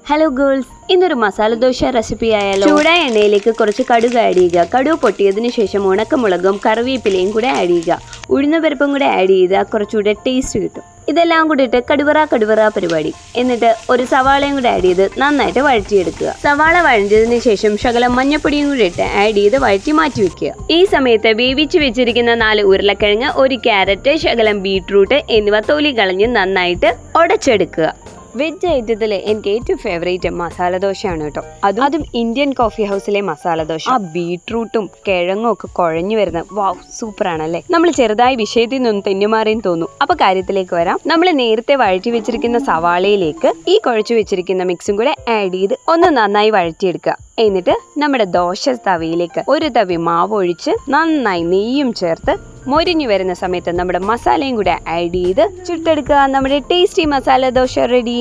Hello girls, ഇന്നൊരു masala dosa recipe ആയാലോ. ചൂടായ എണ്ണയിലേക്ക് കുറച്ച് കടുക് ആഡ് ചെയ്യുക. കടുക് പൊട്ടിയതിനു ശേഷം ഉണക്കമുളകും കറിവേപ്പിലയും കൂടെ ആഡ് ചെയ്യുക. ഉഴുന്നുപരിപ്പും കൂടെ ആഡ് ചെയ്താൽ കുറച്ചുകൂടെ ടേസ്റ്റ് കിട്ടും. ഇതെല്ലാം കൂടി ഇട്ട് കടുവറ പരിപാടി. എന്നിട്ട് ഒരു സവാളയും കൂടെ ആഡ് ചെയ്ത് നന്നായിട്ട് വഴറ്റിയെടുക്കുക. സവാള വഴഞ്ഞതിന് ശേഷം ശകലം മഞ്ഞപ്പൊടിയും കൂടി ഇട്ട് ആഡ് ചെയ്ത് വഴറ്റി മാറ്റി വെക്കുക. ഈ സമയത്ത് വേവിച്ച് വെച്ചിരിക്കുന്ന 4 ഉരുളക്കിഴങ്ങ്, 1 ക്യാരറ്റ്, ശകലം ബീട്രൂട്ട് എന്നിവ തൊലി കളഞ്ഞ് നന്നായിട്ട് ഉടച്ചെടുക്കുക. വെജ് ഐറ്റത്തിൽ എനിക്ക് ഏറ്റവും ഫേവറേറ്റ് മസാല ദോശയാണ് കേട്ടോ. അതും ഇന്ത്യൻ കോഫി ഹൗസിലെ മസാല ദോശ. ആ ബീട്രൂട്ടും കിഴങ്ങും ഒക്കെ കുഴഞ്ഞു വരുന്ന വാവ്, സൂപ്പർ ആണല്ലേ. നമ്മൾ ചെറുതായി വിഷയത്തിൽ നിന്നും തെന്നുമാറിയും തോന്നും. അപ്പൊ കാര്യത്തിലേക്ക് വരാം. നമ്മൾ നേരത്തെ വഴറ്റി വെച്ചിരിക്കുന്ന സവാളയിലേക്ക് ഈ കുഴച്ചു വെച്ചിരിക്കുന്ന മിക്സും കൂടെ ആഡ് ചെയ്ത് ഒന്ന് നന്നായി വഴറ്റിയെടുക്കുക. എന്നിട്ട് നമ്മുടെ ദോശ തവയിലേക്ക് ഒരു തവി മാവ് ഒഴിച്ച് നന്നായി നെയ്യും ചേർത്ത് മൊരിഞ്ഞു വരുന്ന സമയത്ത് നമ്മുടെ മസാലയും കൂടെ ആഡ് ചെയ്ത് ചുട്ടെടുക്കുക. നമ്മുടെ ടേസ്റ്റി മസാല ദോശ റെഡി.